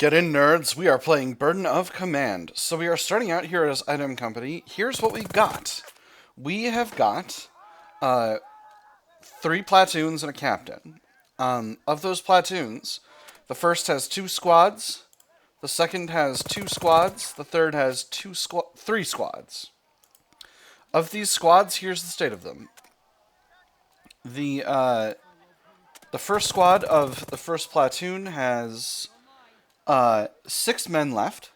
Get in, nerds. We are playing Burden of Command. So we are starting out here as Item Company. Here's what we got. We have got uh, 3 platoons and a captain. Of those platoons, the first has 2 squads, the second has 2 squads, the third has 3 squads. Of these squads, here's the state of them. The first squad of the first platoon has 6 men left.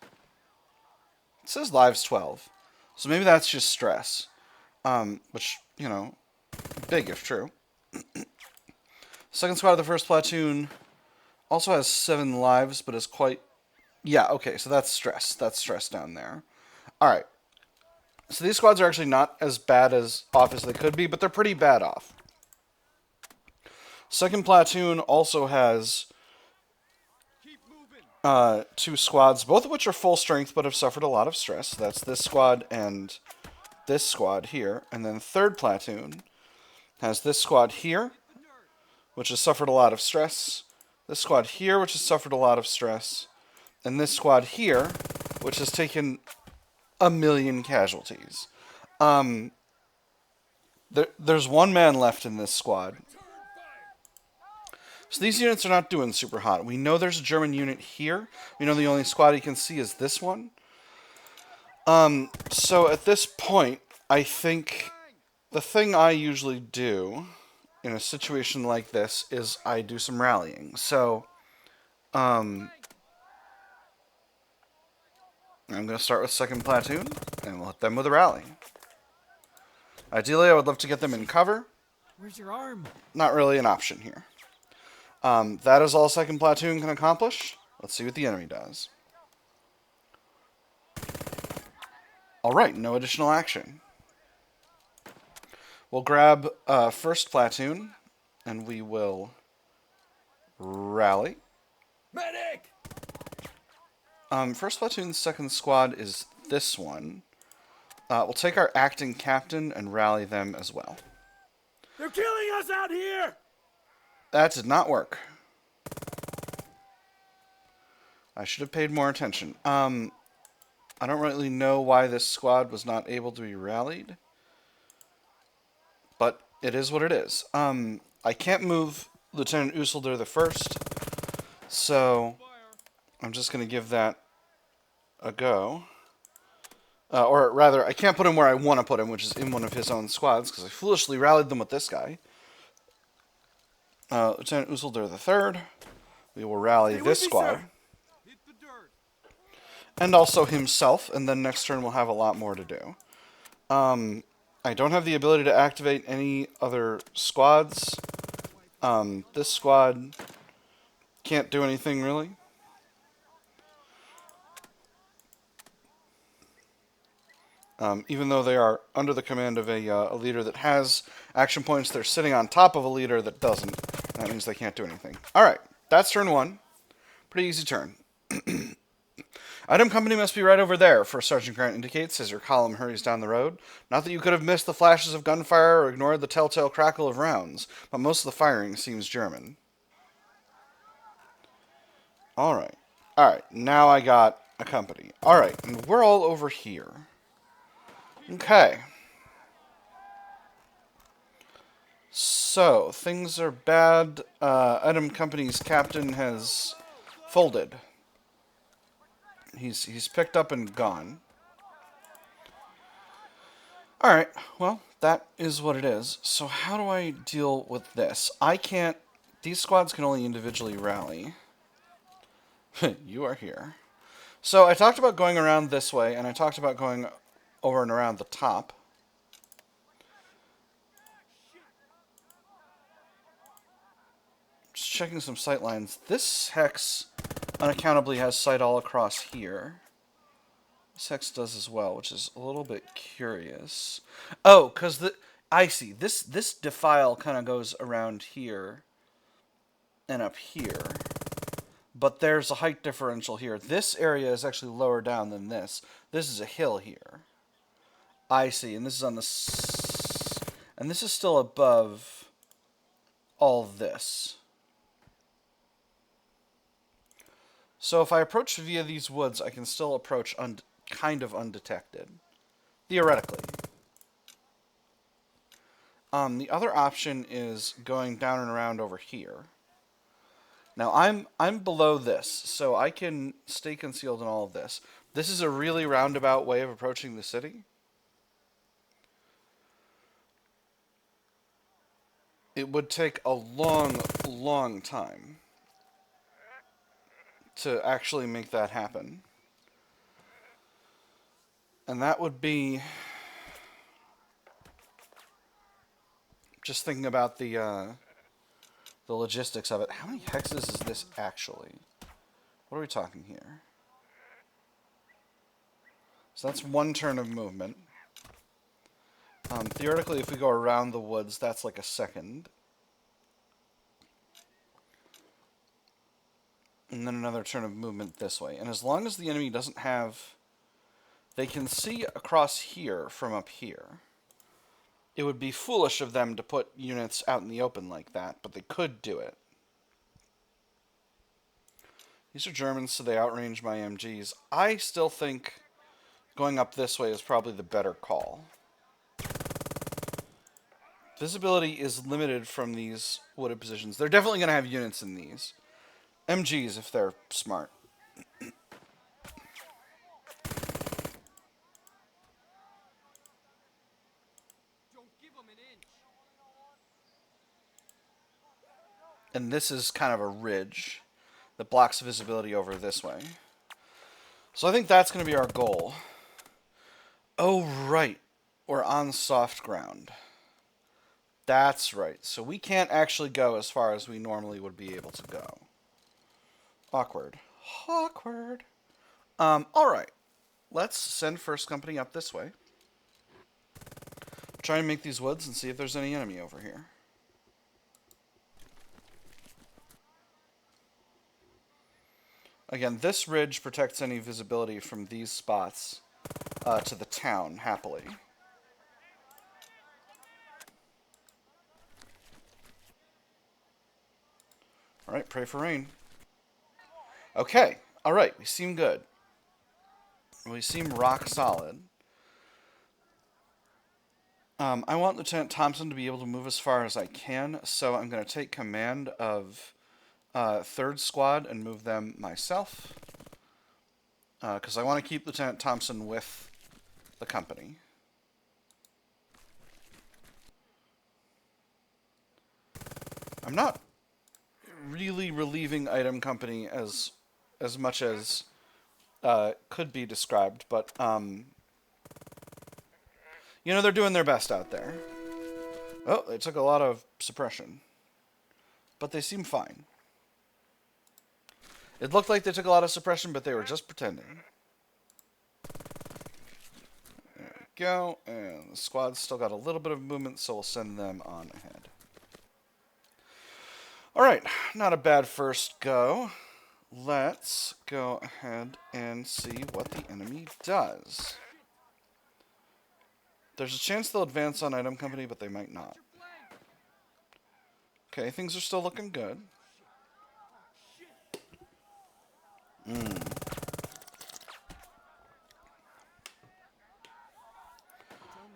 It says lives 12. So maybe that's just stress. Which, big if true. Second squad of the first platoon also has 7 lives, but is quite... Yeah, okay, so that's stress. That's stress down there. Alright. So these squads are actually not as bad off as they could be, but they're pretty bad off. Second platoon also has 2 squads, both of which are full strength but have suffered a lot of stress. That's this squad and this squad here. And then third platoon has this squad here, which has suffered a lot of stress. This squad here, which has suffered a lot of stress. And this squad here, which has taken 1,000,000 casualties. There's 1 man left in this squad. So these units are not doing super hot. We know there's a German unit here. We know the only squad you can see is this one. So at this point, I think the thing I usually do in a situation like this is I do some rallying. So, I'm going to start with second platoon, and we'll hit them with a rally. Ideally, I would love to get them in cover. Where's your arm? Not really an option here. That is all second platoon can accomplish. Let's see what the enemy does. Alright, no additional action. We'll grab first platoon, and we will rally. Medic! First platoon's second squad is this one. We'll take our acting captain and rally them as well. They're killing us out here! That did not work. I should have paid more attention. I don't really know why this squad was not able to be rallied. But it is what it is. I can't move Lieutenant Uselder the first, so I'm just going to give that a go. Or rather, I can't put him where I want to put him, which is in one of his own squads, because I foolishly rallied them with this guy. Lieutenant Uselder the third. We will rally this squad. And also himself, and then next turn we'll have a lot more to do. I don't have the ability to activate any other squads. This squad can't do anything, really. Even though they are under the command of a leader that has action points, they're sitting on top of a leader that doesn't. That means they can't do anything. Alright, that's turn 1. Pretty easy turn. Item company must be right over there, First Sergeant Grant indicates as your column hurries down the road. Not that you could have missed the flashes of gunfire or ignored the telltale crackle of rounds, but most of the firing seems German. Alright. Alright, now I got a company. Alright, and we're all over here. Okay. So, things are bad. Item company's captain has folded. He's picked up and gone. Alright, well, that is what it is. So how do I deal with this? I can't... These squads can only individually rally. You are here. So I talked about going around this way, and I talked about going over and around the top. Just checking some sight lines. This hex unaccountably has sight all across here. This hex does as well, which is a little bit curious. Oh, because I see. This defile kind of goes around here and up here. But there's a height differential here. This area is actually lower down than this. This is a hill here. I see. And this is on the... And this is still above all this. So if I approach via these woods, I can still approach kind of undetected. Theoretically. The other option is going down and around over here. Now I'm below this, so I can stay concealed in all of this. This is a really roundabout way of approaching the city. It would take a long, long time to actually make that happen. And that would be... Just thinking about the logistics of it. How many hexes is this actually? What are we talking here? So that's one turn of movement. Theoretically, if we go around the woods, that's like a second. And then another turn of movement this way. And as long as the enemy doesn't have... They can see across here from up here. It would be foolish of them to put units out in the open like that, but they could do it. These are Germans, so they outrange my MGs. I still think going up this way is probably the better call. Visibility is limited from these wooded positions. They're definitely going to have units in these. MGs, if they're smart. And this is kind of a ridge that blocks visibility over this way. So I think that's going to be our goal. Oh, right. We're on soft ground. That's right. So we can't actually go as far as we normally would be able to go. Awkward. Awkward. All right. Let's send first company up this way. Try and make these woods and see if there's any enemy over here. Again, this ridge protects any visibility from these spots to the town, happily. Alright, pray for rain. Okay, alright, we seem good. We seem rock solid. I want Lieutenant Thompson to be able to move as far as I can, so I'm going to take command of 3rd Squad and move them myself. Because I want to keep Lieutenant Thompson with the company. I'm not really relieving item company as much as could be described, but you know, they're doing their best out there. Oh, they took a lot of suppression, but they seem fine. It looked like they took a lot of suppression, but they were just pretending. There we go, and the squad's still got a little bit of movement, so we'll send them on ahead. Alright, not a bad first go. Let's go ahead and see what the enemy does. There's a chance they'll advance on item company, but they might not. Okay, things are still looking good.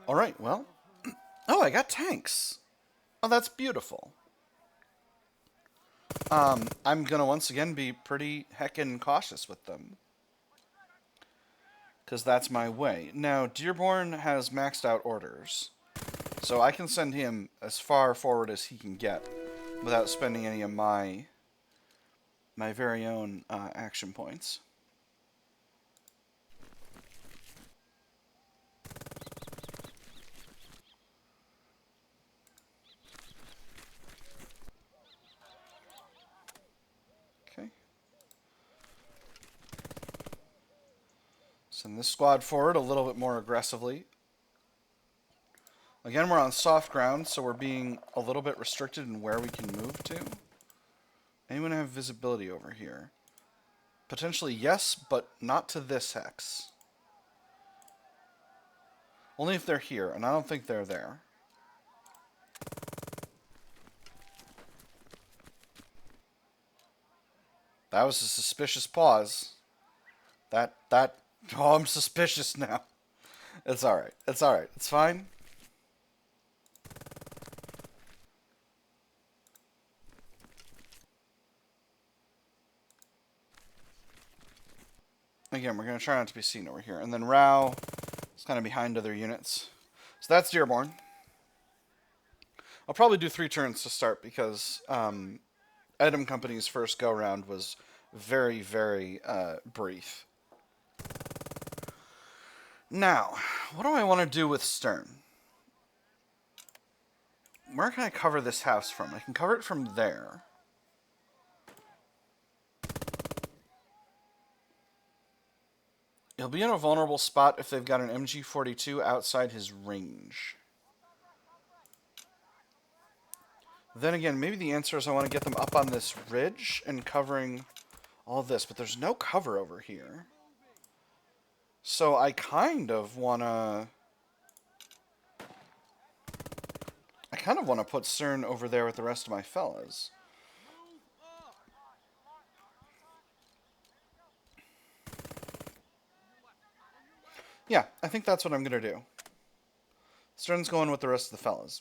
Alright, well. Oh, I got tanks. Oh, that's beautiful. I'm going to once again be pretty heckin' cautious with them. Because that's my way. Now, Dearborn has maxed out orders. So I can send him as far forward as he can get without spending any of my very own action points. Okay. Send this squad forward a little bit more aggressively. Again, we're on soft ground, so we're being a little bit restricted in where we can move to. Anyone have visibility over here? Potentially yes, but not to this hex. Only if they're here, and I don't think they're there. That was a suspicious pause. Oh, I'm suspicious now. It's alright. It's alright. It's fine. Again, we're going to try not to be seen over here. And then Rao is kind of behind other units. So that's Dearborn. I'll probably do 3 turns to start because Item Company's first go-round was very, very brief. Now, what do I want to do with Stern? Where can I cover this house from? I can cover it from there. He'll be in a vulnerable spot if they've got an MG42 outside his range. Then again, maybe the answer is I want to get them up on this ridge and covering all this, but there's no cover over here. So I kind of want to... put Cern over there with the rest of my fellas. Yeah, I think that's what I'm going to do. Stern's going with the rest of the fellas.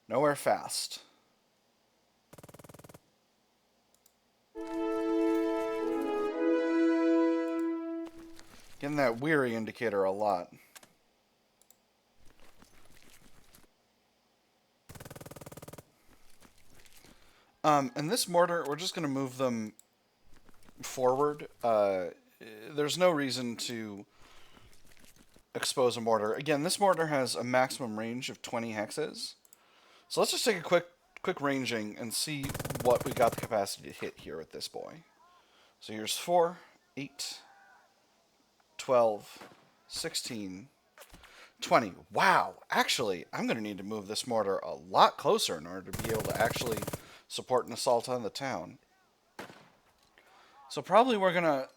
Nowhere fast. Getting that weary indicator a lot. And this mortar, we're just going to move them forward. There's no reason to expose a mortar. Again, this mortar has a maximum range of 20 hexes. So let's just take a quick ranging and see what we got the capacity to hit here with this boy. So here's 4, 8, 12, 16, 20. Wow, actually, I'm going to need to move this mortar a lot closer in order to be able to actually support an assault on the town. So probably we're going to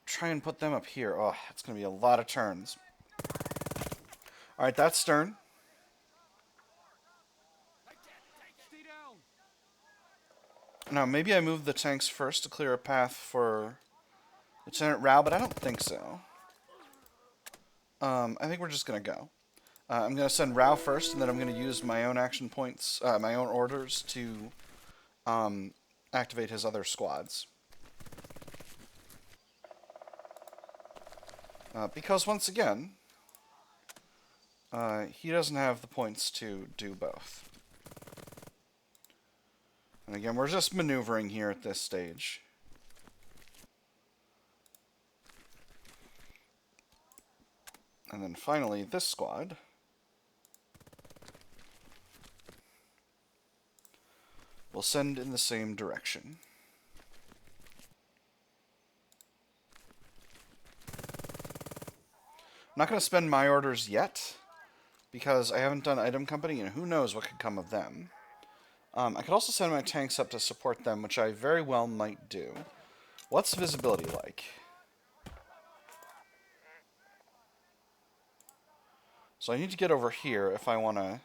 try and put them up here. Oh, it's going to be a lot of turns. Alright, that's Stern. Now, maybe I move the tanks first to clear a path for Lieutenant Rao, but I don't think so. I think we're just going to go. I'm going to send Rao first, and then I'm going to use my own action points, my own orders to activate his other squads. Because, once again, he doesn't have the points to do both. And again, we're just maneuvering here at this stage. And then finally, this squad will send in the same direction. I'm not going to spend my orders yet, because I haven't done Item Company, and who knows what could come of them. I could also send my tanks up to support them, which I very well might do. What's visibility like? So I need to get over here if I want to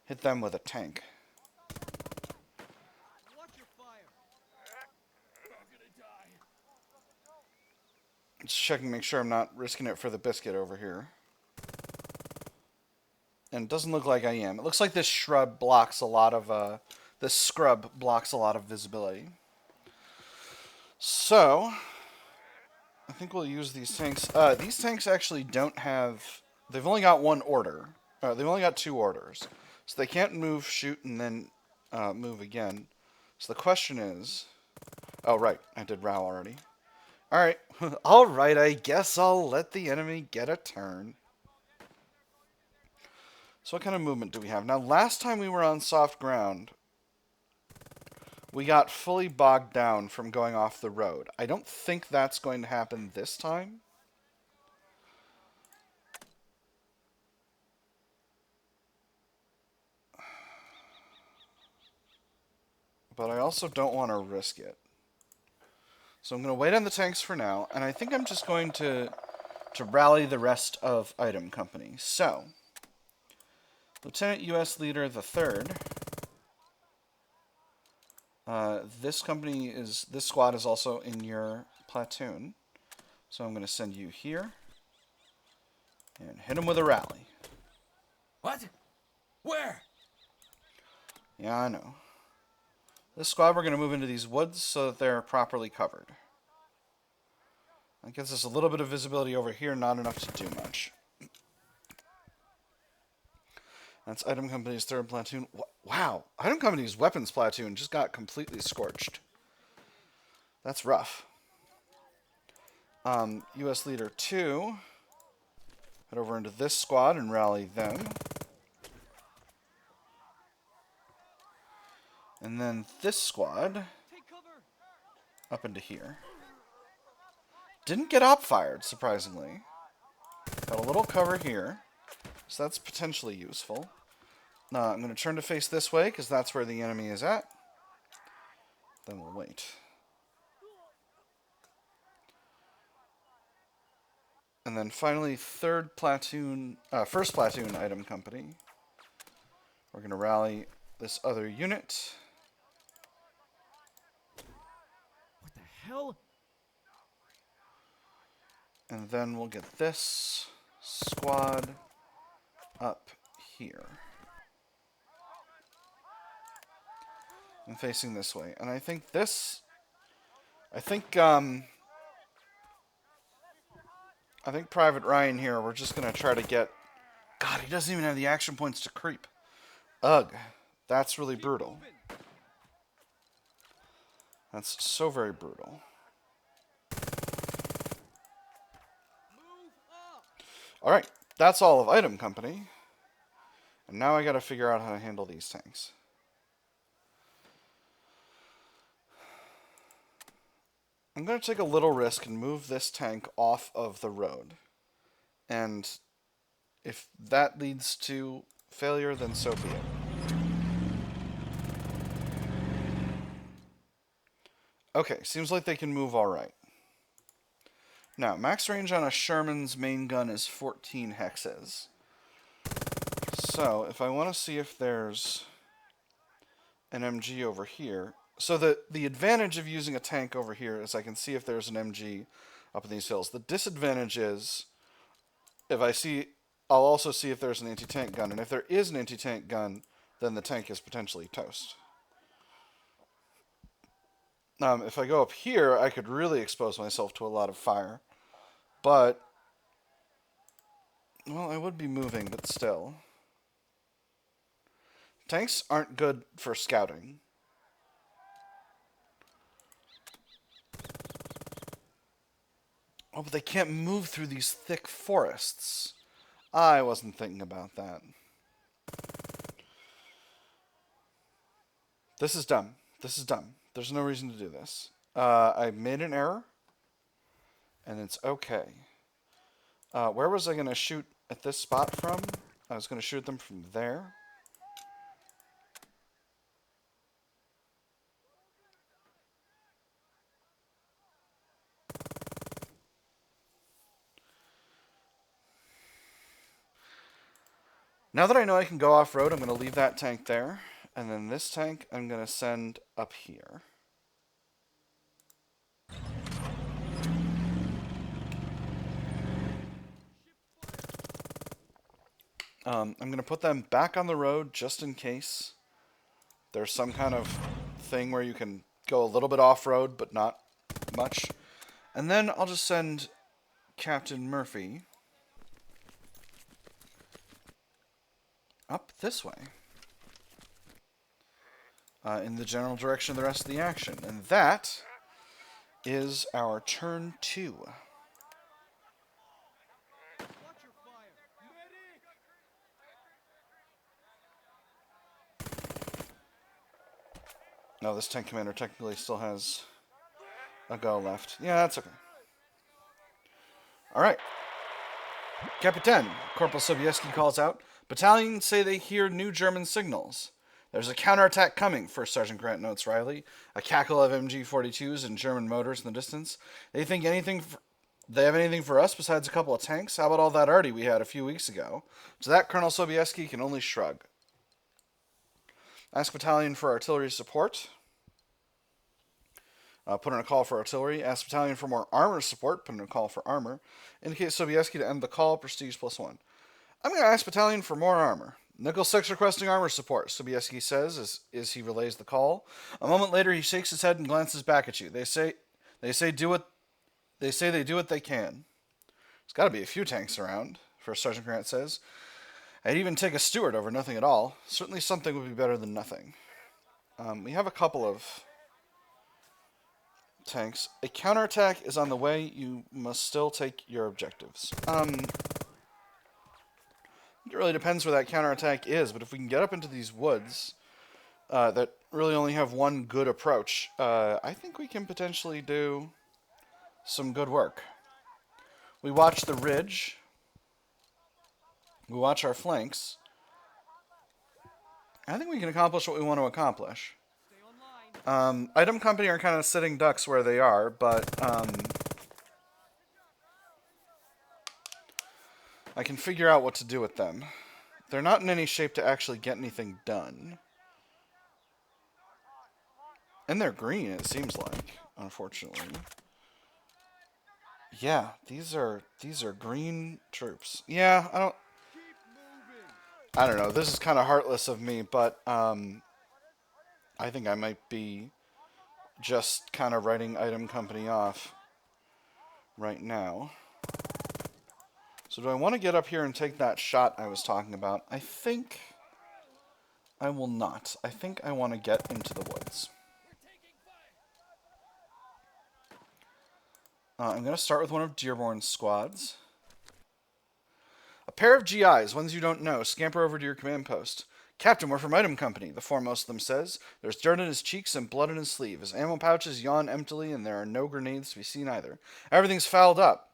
hit them with a tank. Just checking, make sure I'm not risking it for the biscuit over here. And it doesn't look like I am. It looks like this shrub blocks a lot of, this scrub blocks a lot of visibility. So, I think we'll use these tanks. These tanks actually don't have, they've only got one order. They've only got 2 orders. So they can't move, shoot, and then move again. So the question is, oh right, I did Rao already. Alright, alright, I guess I'll let the enemy get a turn. So what kind of movement do we have? Now, last time we were on soft ground, we got fully bogged down from going off the road. I don't think that's going to happen this time. But I also don't want to risk it. So I'm going to wait on the tanks for now, and I think I'm just going to rally the rest of Item Company. So, Lieutenant U.S. Leader the 3rd This squad is also in your platoon. So I'm going to send you here. And hit them with a rally. What? Where? Yeah, I know. This squad, we're going to move into these woods so that they're properly covered. That gives us a little bit of visibility over here, not enough to do much. That's Item Company's 3rd platoon. Wow, Item Company's weapons platoon just got completely scorched. That's rough. U.S. Leader 2. Head over into this squad and rally them. And then this squad up into here. Didn't get op fired, surprisingly. Got a little cover here, so that's potentially useful. I'm going to turn to face this way, because that's where the enemy is at. Then we'll wait. And then finally, 1st platoon Item Company. We're going to rally this other unit. What the hell? And then we'll get this squad up here. And facing this way. And I think Private Ryan here, we're just going to try to get... God, he doesn't even have the action points to creep. Ugh, that's really brutal. That's so very brutal. Alright, that's all of Item Company. And now I gotta figure out how to handle these tanks. I'm gonna take a little risk and move this tank off of the road. And if that leads to failure, then so be it. Okay, seems like they can move alright. Now, max range on a Sherman's main gun is 14 hexes. So, if I want to see if there's an MG over here... So the advantage of using a tank over here is I can see if there's an MG up in these hills. The disadvantage is, I'll also see if there's an anti-tank gun. And if there is an anti-tank gun, then the tank is potentially toast. If I go up here, I could really expose myself to a lot of fire. But, well, I would be moving, but still. Tanks aren't good for scouting. Oh, but they can't move through these thick forests. I wasn't thinking about that. This is dumb. This is dumb. There's no reason to do this. I made an error, and it's okay. Where was I going to shoot at this spot from? I was going to shoot them from there. Now that I know I can go off-road, I'm going to leave that tank there. And then this tank I'm going to send up here. I'm going to put them back on the road just in case there's some kind of thing where you can go a little bit off-road, but not much. And then I'll just send Captain Murphy up this way. In the general direction of the rest of the action. And that is our turn 2. No, this tank commander technically still has a go left. Yeah, that's okay. Alright. Capitan, Corporal Sobieski calls out. Battalions say they hear new German signals. There's a counterattack coming, First Sergeant Grant notes Riley. A cackle of MG-42s and German motors in the distance. They have anything for us besides a couple of tanks? How about all that arty we had a few weeks ago? To that, Colonel Sobieski can only shrug. Ask Battalion for artillery support. Put in a call for artillery. Ask battalion for more armor support. Put in a call for armor. Indicate Sobieski to end the call. Prestige +1. I'm going to ask battalion for more armor. Nickel 6 requesting armor support, Sobieski says as he relays the call. A moment later, he shakes his head and glances back at you. They say they do what they can. There's got to be a few tanks around, First Sergeant Grant says. I'd even take a steward over nothing at all. Certainly something would be better than nothing. We have a couple of tanks. A counterattack is on the way. You must still take your objectives. It really depends where that counterattack is, but if we can get up into these woods that really only have one good approach, I think we can potentially do some good work. We watch the ridge. We watch our flanks. I think we can accomplish what we want to accomplish. Item Company are kind of sitting ducks where they are, but I can figure out what to do with them. They're not in any shape to actually get anything done. And they're green, it seems like, unfortunately. Yeah, these are green troops. Yeah, I don't know. This is kind of heartless of me, but I think I might be just kind of writing Item Company off right now. So do I want to get up here and take that shot I was talking about? I think I will not. I think I want to get into the woods. I'm going to start with one of Dearborn's squads. A pair of GIs, ones you don't know, scamper over to your command post. Captain, we're from Item Company, the foremost of them says. There's dirt in his cheeks and blood in his sleeve. His ammo pouches yawn emptily, and there are no grenades to be seen either. Everything's fouled up.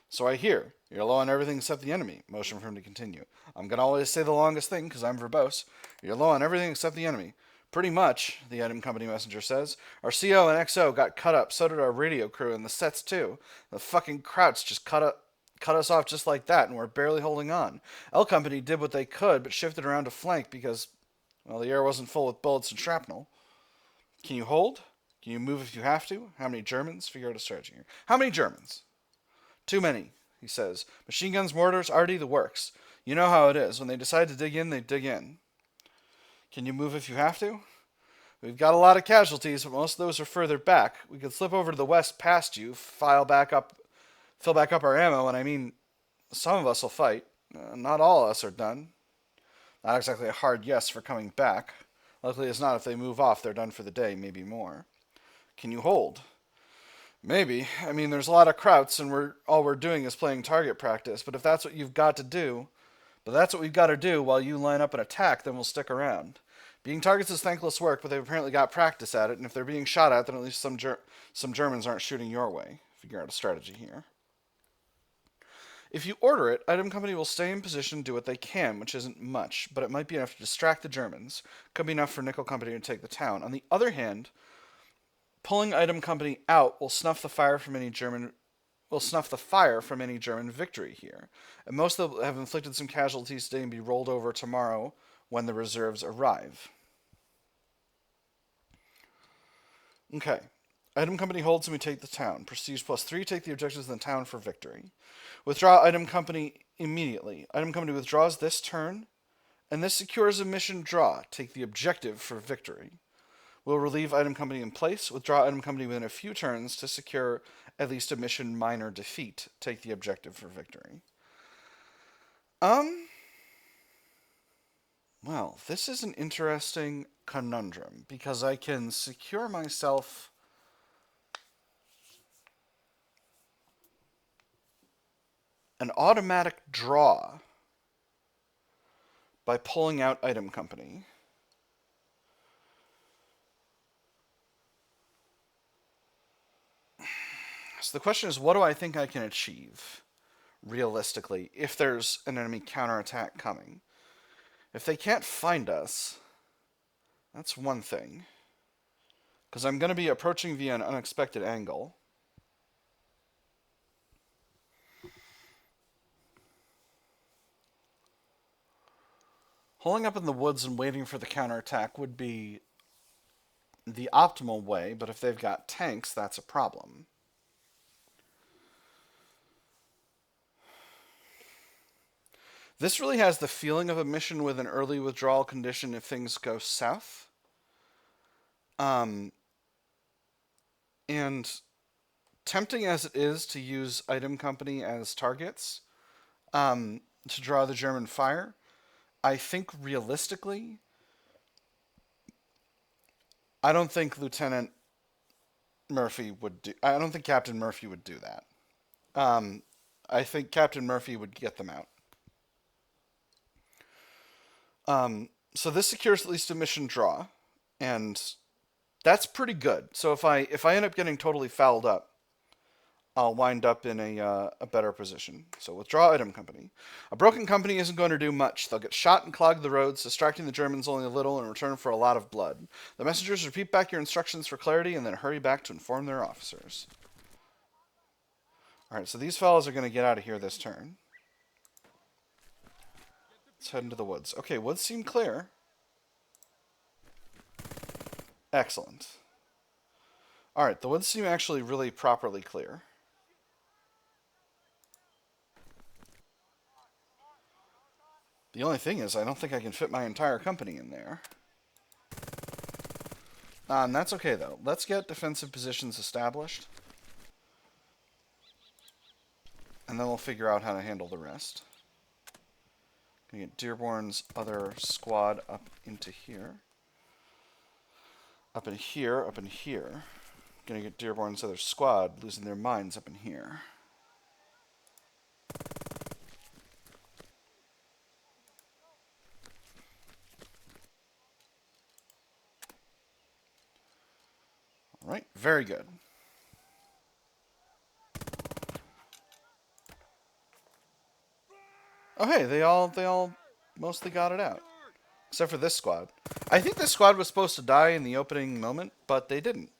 So I hear. You're low on everything except the enemy. Motion for him to continue. I'm going to always say the longest thing, because I'm verbose. You're low on everything except the enemy. Pretty much, the Item Company messenger says. Our CO and XO got cut up, so did our radio crew, and the sets too. The fucking Krauts just cut us off just like that, and we're barely holding on. L Company did what they could, but shifted around to flank because, well, the air wasn't full with bullets and shrapnel. Can you hold? Can you move if you have to? How many Germans? Figure out a strategy here. How many Germans? Too many, he says. Machine guns, mortars, arty, the works. You know how it is. When they decide to dig in, they dig in. Can you move if you have to? We've got a lot of casualties, but most of those are further back. We could slip over to the west past you, fill back up our ammo, and I mean, some of us will fight. Not all of us are done. Not exactly a hard yes for coming back. Luckily it's not. If they move off, they're done for the day, maybe more. Can you hold? Maybe. I mean, there's a lot of Krauts, and all we're doing is playing target practice, but if that's what you've got to do, that's what we've got to do while you line up an attack, then we'll stick around. Being targets is thankless work, but they've apparently got practice at it, and if they're being shot at, then at least some Germans aren't shooting your way. Figure out a strategy here. If you order it, Item Company will stay in position and do what they can, which isn't much, but it might be enough to distract the Germans. Could be enough for Nickel Company to take the town. On the other hand, pulling Item Company out will snuff the fire from any German victory here. And most of them have inflicted some casualties today and be rolled over tomorrow when the reserves arrive. Okay. Item Company holds and we take the town. Prestige +3, take the objectives in the town for victory. Withdraw Item Company immediately. Item Company withdraws this turn, and this secures a mission draw. Take the objective for victory. We'll relieve Item Company in place. Withdraw Item Company within a few turns to secure at least a mission minor defeat. Take the objective for victory. Well, this is an interesting conundrum, because I can secure myself an automatic draw by pulling out Item Company. So the question is, what do I think I can achieve, realistically, if there's an enemy counterattack coming? If they can't find us, that's one thing. Because I'm going to be approaching via an unexpected angle. Holding up in the woods and waiting for the counterattack would be the optimal way, but if they've got tanks, that's a problem. This really has the feeling of a mission with an early withdrawal condition if things go south. Um, and tempting as it is to use item company as targets to draw the German fire, I think realistically, I don't think Lieutenant Murphy would do. I don't think Captain Murphy would do that. Um, I think Captain Murphy would get them out. So this secures at least a mission draw, and that's pretty good. So if I end up getting totally fouled up, I'll wind up in a better position. So withdraw item company. A broken company isn't going to do much. They'll get shot and clog the roads, distracting the Germans only a little in return for a lot of blood. The messengers repeat back your instructions for clarity and then hurry back to inform their officers. Alright, so these fellas are going to get out of here this turn. Let's head into the woods. Okay, woods seem clear. Excellent. Alright, the woods seem actually really properly clear. The only thing is, I don't think I can fit my entire company in there. And that's okay, though. Let's get defensive positions established. And then we'll figure out how to handle the rest. Gonna get Dearborn's other squad up into here. Up in here, up in here. Gonna get Dearborn's other squad losing their minds up in here. Alright, very good. Oh hey, they all mostly got it out. Except for this squad. I think this squad was supposed to die in the opening moment, but they didn't.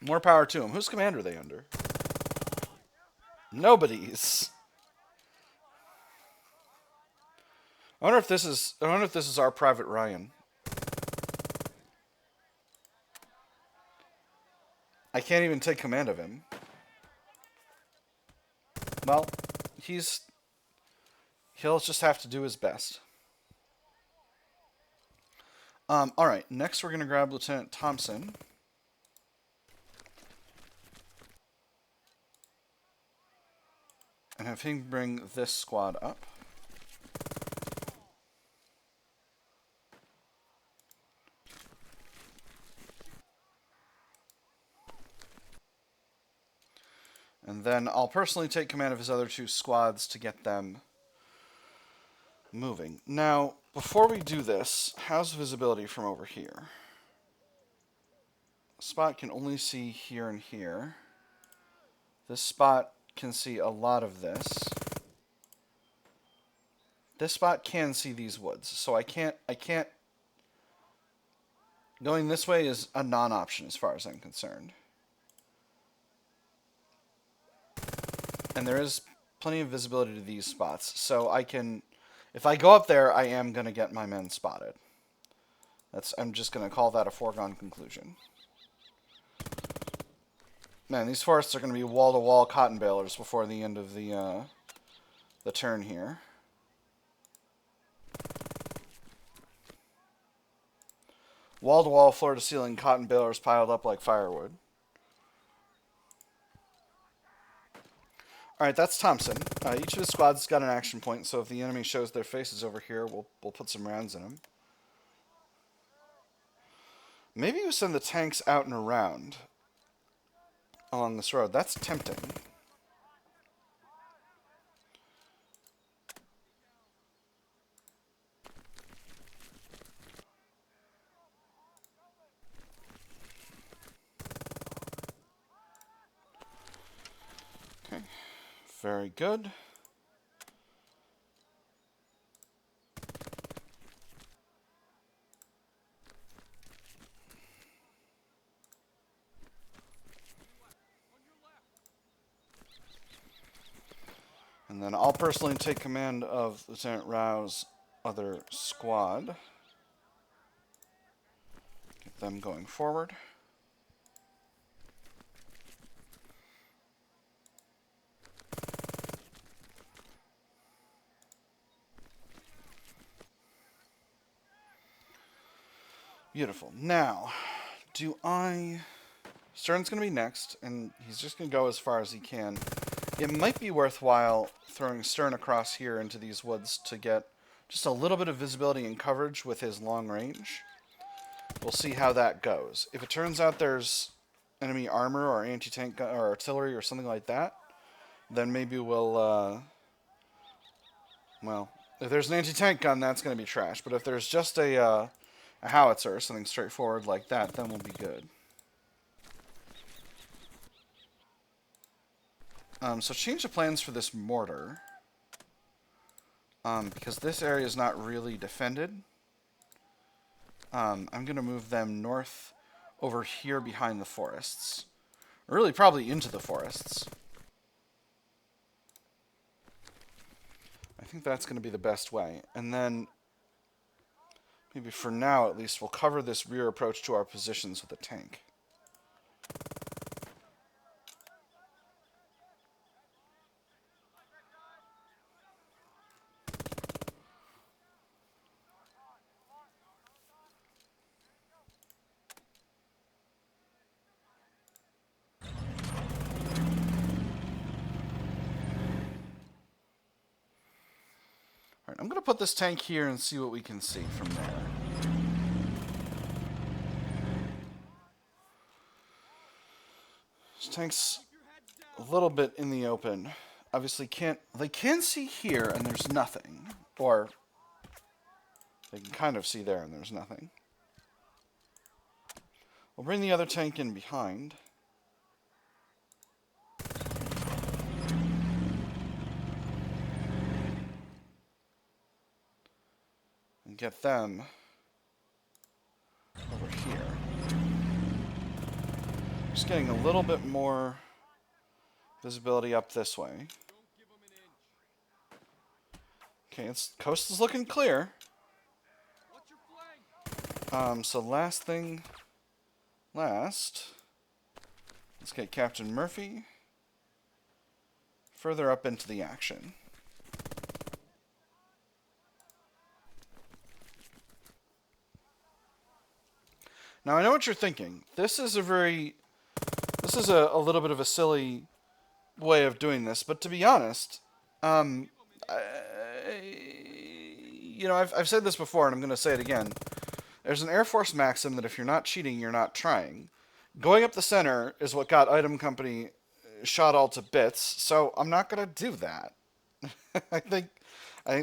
More power to them. Whose command are they under? Nobody's. I wonder if this is our Private Ryan. I can't even take command of him. Well, he'll just have to do his best. Alright, next we're gonna grab Lieutenant Thompson. And have him bring this squad up. And then I'll personally take command of his other two squads to get them moving. Now, before we do this, how's visibility from over here? Spot can only see here and here. This spot can see a lot of this. This spot can see these woods, so I can't... Going this way is a non-option as far as I'm concerned. And there is plenty of visibility to these spots, so I can... If I go up there, I am going to get my men spotted. I'm just going to call that a foregone conclusion. Man, these forests are going to be wall-to-wall Cottonbalers before the end of the turn here. Wall-to-wall, floor-to-ceiling Cottonbalers piled up like firewood. Alright, that's Thompson. Each of his squads has got an action point, so if the enemy shows their faces over here, we'll put some rounds in them. Maybe we send the tanks out and around along this road. That's tempting. Okay, very good. And then I'll personally take command of Lieutenant Rao's other squad. them going forward. Beautiful. Now, Stern's going to be next, and he's just going to go as far as he can. It might be worthwhile throwing Stern across here into these woods to get just a little bit of visibility and coverage with his long range. We'll see how that goes. If it turns out there's enemy armor or anti-tank or artillery or something like that, then maybe we'll, well, if there's an anti-tank gun, that's going to be trash. But if there's just a howitzer or something straightforward like that, then we'll be good. So change the plans for this mortar. Because this area is not really defended. I'm going to move them north over here behind the forests. Or really probably into the forests. I think that's going to be the best way. And then, maybe for now at least, we'll cover this rear approach to our positions with a tank. I'm going to put this tank here and see what we can see from there. This tank's a little bit in the open. Obviously they can see here and there's nothing. Or they can kind of see there and there's nothing. We'll bring the other tank in behind. And get them over here. Just getting a little bit more visibility up this way. Okay, coast is looking clear. So last thing last, let's get Captain Murphy further up into the action. Now I know what you're thinking. This is a little bit of a silly way of doing this, but to be honest, you know, I've said this before, and I'm going to say it again. There's an Air Force maxim that if you're not cheating, you're not trying. Going up the center is what got Item Company shot all to bits, so I'm not going to do that. I think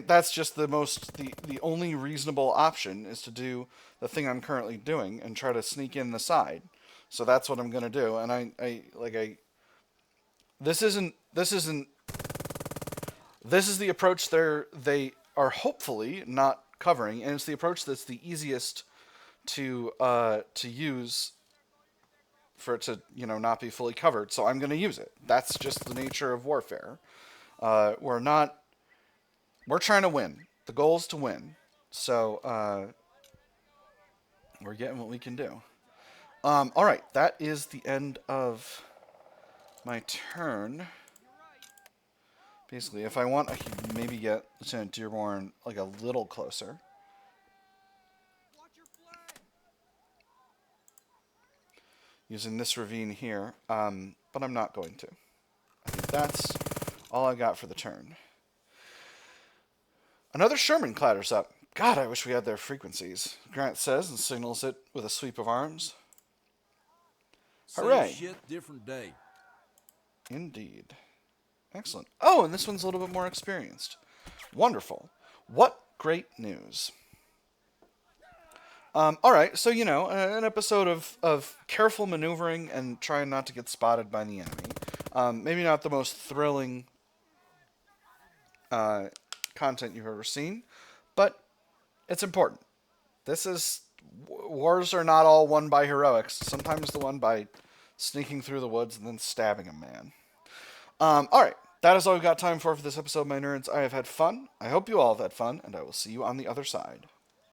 that's just the only reasonable option is to do the thing I'm currently doing and try to sneak in the side. So that's what I'm going to do, and this is the approach they are hopefully not covering, and it's the approach that's the easiest to use for it to, you know, not be fully covered. So I'm going to use it. That's just the nature of warfare. We're trying to win. The goal is to win. So we're getting what we can do. All right, that is the end of my turn. Basically, if I want, I can maybe get Lieutenant Dearborn like a little closer. Using this ravine here, but I'm not going to. I think that's all I got for the turn. Another Sherman clatters up. God, I wish we had their frequencies, Grant says and signals it with a sweep of arms. Hooray! Same shit, different day. Indeed. Excellent. Oh, and this one's a little bit more experienced. Wonderful. What great news. All right, so, you know, an episode of careful maneuvering and trying not to get spotted by the enemy. Maybe not the most thrilling content you've ever seen, but it's important. Wars are not all won by heroics. Sometimes they're won by sneaking through the woods and then stabbing a man. All right, that is all we've got time for this episode, my nerds. I have had fun. I hope you all have had fun, and I will see you on the other side.